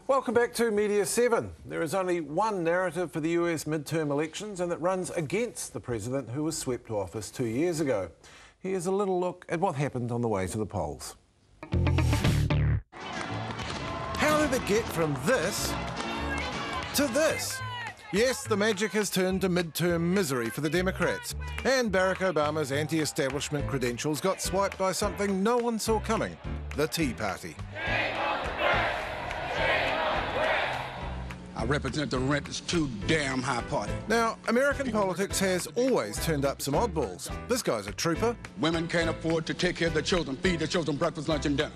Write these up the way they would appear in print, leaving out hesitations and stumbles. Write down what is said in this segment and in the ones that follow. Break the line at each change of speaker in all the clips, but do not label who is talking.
Welcome back to Media7. There is only one narrative for the US midterm elections, and it runs against the president who was swept to office 2 years ago. Here's a little look at what happened on the way to the polls. How did it get from this to this? Yes, the magic has turned to midterm misery for the Democrats, and Barack Obama's anti-establishment credentials got swiped by something no one saw coming: the Tea Party.
I represent the rent is too damn high party.
Now, American politics has always turned up some oddballs. This guy's a trooper.
Women can't afford to take care of their children, feed their children breakfast, lunch and dinner.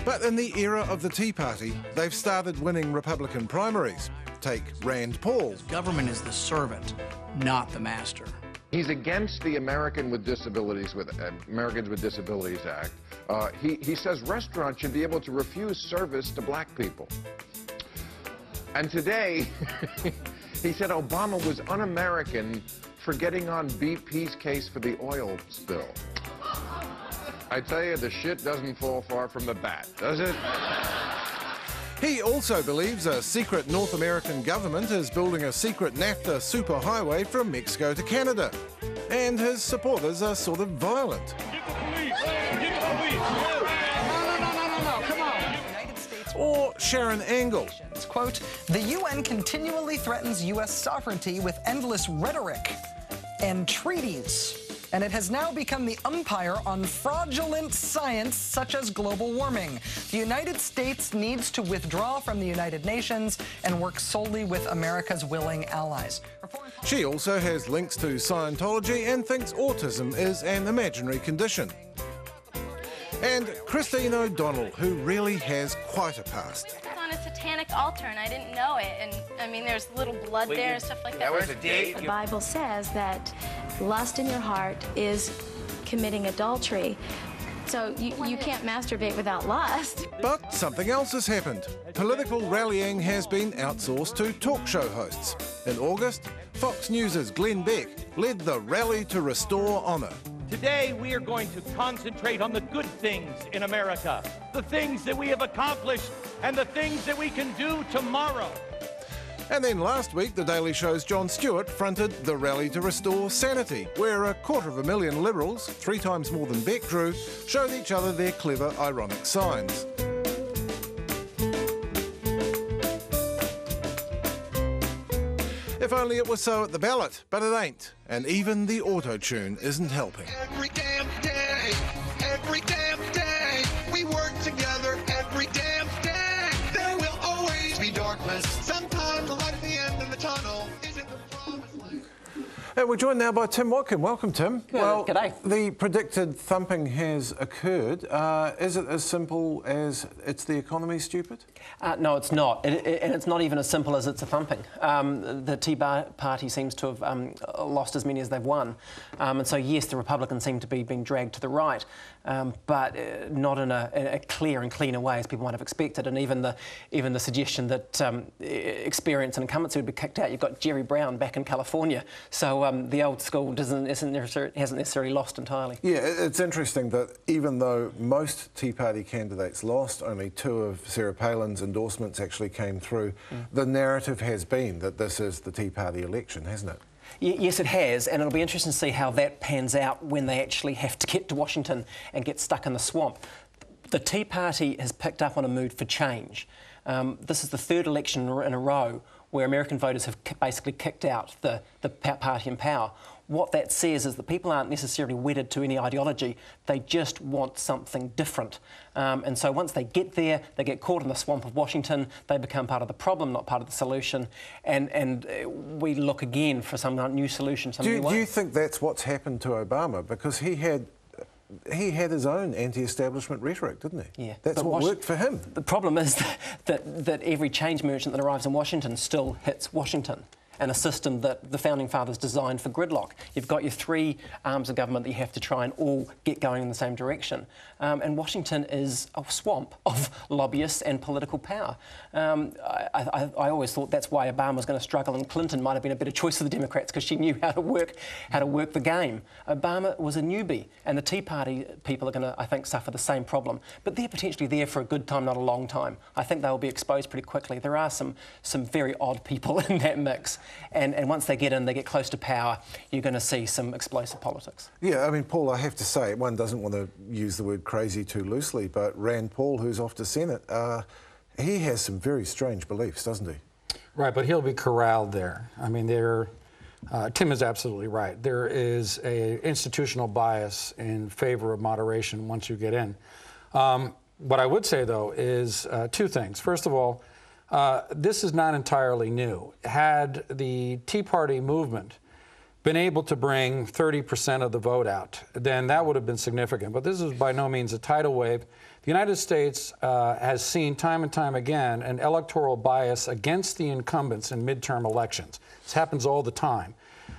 But in the era of the Tea Party, they've started winning Republican primaries. Take Rand Paul.
Government is the servant, not the master.
He's against the Americans with Disabilities Act. He says restaurants should be able to refuse service to black people. And today, he said Obama was un-American for getting on BP's case for the oil spill. I tell you, the shit doesn't fall far from the bat, does it?
He also believes a secret North American government is building a secret NAFTA superhighway from Mexico to Canada. And his supporters are sort of violent.
Get the police! Get the police! No, come on!
Or Sharon Angle.
It's, quote, the UN continually threatens U.S. sovereignty with endless rhetoric and treaties, and it has now become the umpire on fraudulent science such as global warming. The United States needs to withdraw from the United Nations and work solely with America's willing allies.
She also has links to Scientology and thinks autism is an imaginary condition. And Christine O'Donnell, who really has quite a past.
It's on a satanic altar, and I didn't know it. And I mean, there's little blood there and stuff like that.
That was a date.
The Bible says that lust in your heart is committing adultery. So you can't masturbate without lust.
But something else has happened. Political rallying has been outsourced to talk show hosts. In August, Fox News' Glenn Beck led the rally to restore honour.
Today, we are going to concentrate on the good things in America, the things that we have accomplished, and the things that we can do tomorrow.
And then last week, The Daily Show's Jon Stewart fronted the rally to restore sanity, where 250,000 Liberals, 3 times more than Beck drew, showed each other their clever, ironic signs. If only it was so at the ballot, but it ain't. And even the auto-tune isn't helping.
Every damn day, we work together every damn day. There will always be darkness. Sometimes the light at the end of the tunnel isn't the promised land.
And we're joined now by Tim Watkin. Welcome, Tim.
Well, g'day.
The predicted thumping has occurred. Is it as simple as it's the economy, stupid?
No, it's not. And it's not even as simple as it's a thumping. The Tea Party seems to have lost as many as they've won. And so, yes, the Republicans seem to be being dragged to the right, but not in a clear and cleaner way as people might have expected. And even the suggestion that experience and incumbency would be kicked out. You've got Jerry Brown back in California. So the old school hasn't necessarily lost entirely.
Yeah, it's interesting that even though most Tea Party candidates lost, only 2 of Sarah Palin's endorsements actually came through. The narrative has been that this is the Tea Party election, hasn't it?
Yes, it has, and it'll be interesting to see how that pans out when they actually have to get to Washington and get stuck in the swamp. The Tea Party has picked up on a mood for change. This is the 3rd election in a row where American voters have basically kicked out the party in power. What that says is that people aren't necessarily wedded to any ideology, they just want something different. And so once they get there, they get caught in the swamp of Washington, they become part of the problem, not part of the solution, and we look again for some new solution, some new way.
Do you think that's what's happened to Obama? Because he had his own anti-establishment rhetoric, didn't he?
Yeah.
That's what worked for him.
The problem is that every change merchant that arrives in Washington still hits Washington. and a system that the Founding Fathers designed for gridlock. You've got your three arms of government that you have to try and all get going in the same direction. And Washington is a swamp of lobbyists and political power. I always thought that's why Obama was going to struggle, and Clinton might have been a better choice for the Democrats because she knew how to work the game. Obama was a newbie, and the Tea Party people are going to, I think, suffer the same problem. But they're potentially there for a good time, not a long time. I think they'll be exposed pretty quickly. There are some very odd people in that mix, and once they get in, they get close to power, you're going to see some explosive politics.
Yeah, I mean, Paul, I have to say, one doesn't want to use the word crazy too loosely, but Rand Paul, who's off to Senate, he has some very strange beliefs, doesn't he?
Right, but he'll be corralled there. I mean, Tim is absolutely right. There is an institutional bias in favor of moderation once you get in. What I would say, though, is two things. First of all, this is not entirely new. Had the Tea Party movement been able to bring 30% of the vote out, then that would have been significant. But this is by no means a tidal wave. The United States has seen time and time again an electoral bias against the incumbents in midterm elections. This happens all the time.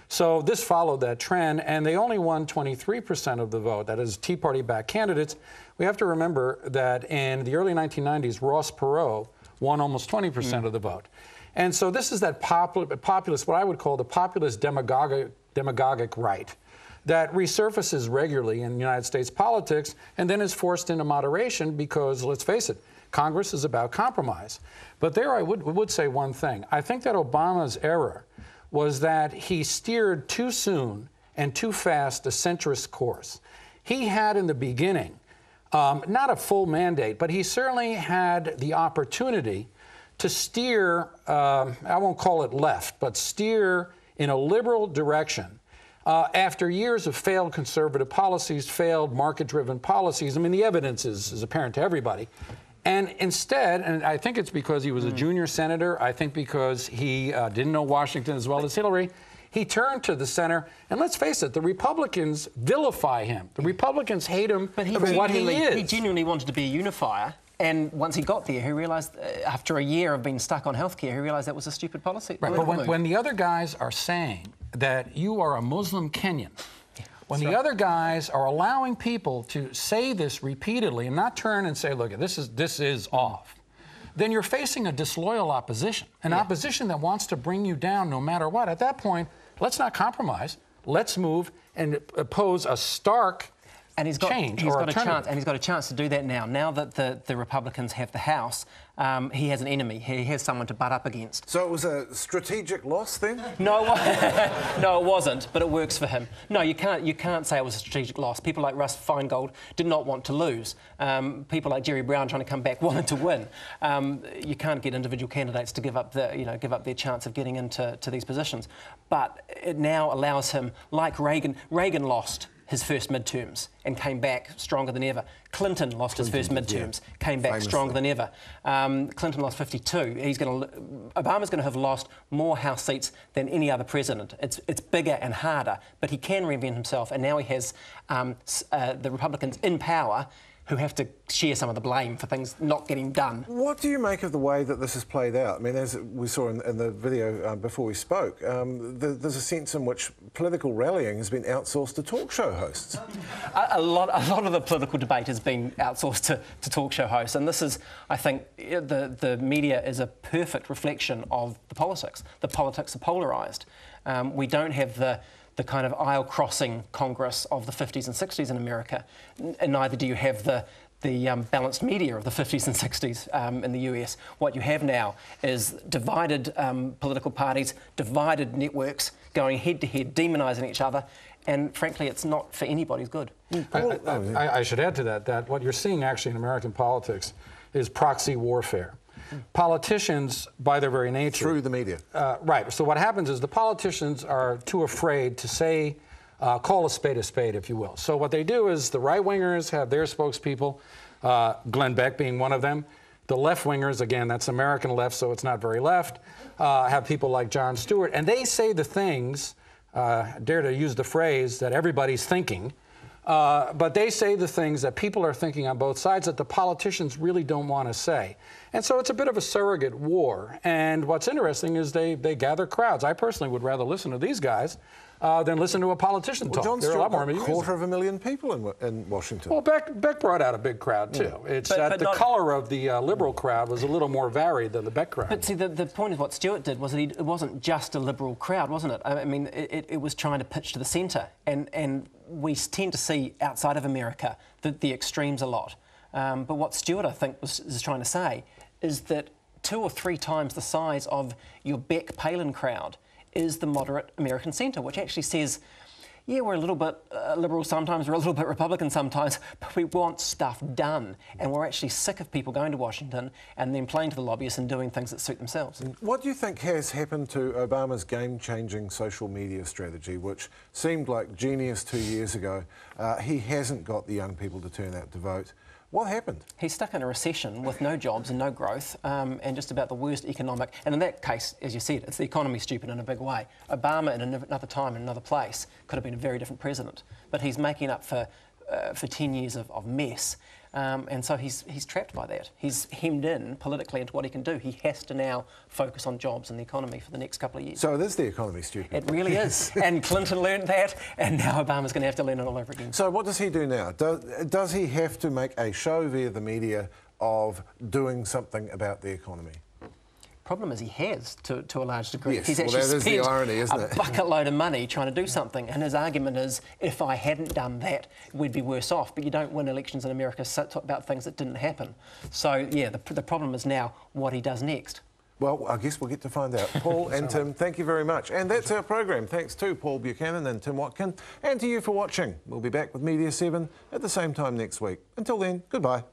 So this followed that trend, and they only won 23% of the vote. That is Tea Party-backed candidates. We have to remember that in the early 1990s, Ross Perot won almost 20% of the vote. And so this is that populist, what I would call the populist demagogic right, that resurfaces regularly in United States politics and then is forced into moderation because, let's face it, Congress is about compromise. But there I would say one thing. I think that Obama's error was that he steered too soon and too fast a centrist course. He had in the beginning not a full mandate, but he certainly had the opportunity to steer, I won't call it left, but steer in a liberal direction after years of failed conservative policies, failed market-driven policies. I mean, the evidence is apparent to everybody. And instead, and I think it's because he was a junior senator, I think because he didn't know Washington as well as Hillary, he turned to the center, and let's face it, the Republicans vilify him. The Republicans hate him for what he is.
He genuinely wanted to be a unifier, and once he got there, he realised, after a year of being stuck on healthcare, he realised that was a stupid policy.
Right, but when the other guys are saying that you are a Muslim Kenyan, when the other guys are allowing people to say this repeatedly and not turn and say, look, this is off, then you're facing a disloyal opposition, an opposition that wants to bring you down no matter what. At that point, let's not compromise. Let's move and pose a stark change or alternative.
And he's got a chance to do that now. Now that the Republicans have the House, he has an enemy. He has someone to butt up against.
So it was a strategic loss then?
No, no, it wasn't. But it works for him. No, you can't say it was a strategic loss. People like Russ Feingold did not want to lose. People like Jerry Brown trying to come back wanted to win. You can't get individual candidates to give up their chance of getting into these positions. But it now allows him, like Reagan. Reagan lost his first midterms and came back stronger than ever. Clinton lost his first midterms, came back stronger than ever. Clinton lost 52. Obama's going to have lost more House seats than any other president. It's bigger and harder, but he can reinvent himself, and now he has the Republicans in power who have to share some of the blame for things not getting done.
What do you make of the way that this has played out? I mean, as we saw in the video before we spoke, there's a sense in which political rallying has been outsourced to talk show hosts.
A lot of the political debate has been outsourced to talk show hosts, and this is, I think, the media is a perfect reflection of the politics. The politics are polarised. We don't have the kind of aisle-crossing Congress of the 50s and 60s in America, and neither do you have the balanced media of the 50s and 60s in the US. What you have now is divided political parties, divided networks, going head-to-head, demonising each other, and frankly, it's not for anybody's good.
I should add to that what you're seeing actually in American politics is proxy warfare. Politicians, by their very nature...
Through the media.
Right. So what happens is the politicians are too afraid to say, call a spade, if you will. So what they do is the right-wingers have their spokespeople, Glenn Beck being one of them. The left-wingers, again, that's American left, so it's not very left, have people like Jon Stewart. And they say the things, dare to use the phrase, that everybody's thinking, But they say the things that people are thinking on both sides that the politicians really don't want to say. And so it's a bit of a surrogate war. And what's interesting is they gather crowds. I personally would rather listen to these guys than listen to a politician talk.
John
There are a lot more
Stewart, 250,000 people in Washington.
Well, Beck brought out a big crowd, too. It's that the color of the Liberal crowd was a little more varied than the Beck crowd.
But see, the point of what Stewart did was that it wasn't just a Liberal crowd, wasn't it? I mean, it was trying to pitch to the centre. And we tend to see outside of America the extremes a lot. But what Stewart, I think, is trying to say is that 2 or 3 times the size of your Beck-Palin crowd is the moderate American centre, which actually says, yeah, we're a little bit liberal sometimes, we're a little bit Republican sometimes, but we want stuff done. And we're actually sick of people going to Washington and then playing to the lobbyists and doing things that suit themselves.
What do you think has happened to Obama's game-changing social media strategy, which seemed like genius 2 years ago? He hasn't got the young people to turn out to vote. What happened?
He's stuck in a recession with no jobs and no growth, and just about the worst economic... And in that case, as you said, it's the economy stupid in a big way. Obama, in another time, in another place, could have been a very different president. But he's making up for 10 years of mess. And so he's trapped by that. He's hemmed in politically into what he can do. He has to now focus on jobs and the economy for the next couple of years.
So it is the economy stupid.
It really is. And Clinton learned that, and now Obama's going to have to learn it all over again.
So what does he do now? Does he have to make a show via the media of doing something about the economy?
Problem is he has to a large degree.
Yes,
he's
well,
actually
that is the irony, isn't
spent
it?
a bucket load of money trying to do something, and his argument is, if I hadn't done that, we'd be worse off. But you don't win elections in America about things that didn't happen. So, yeah, the problem is now what he does next.
Well, I guess we'll get to find out. Paul and Tim, thank you very much. And that's our program. Thanks to Paul Buchanan and Tim Watkin, and to you for watching. We'll be back with Media 7 at the same time next week. Until then, goodbye.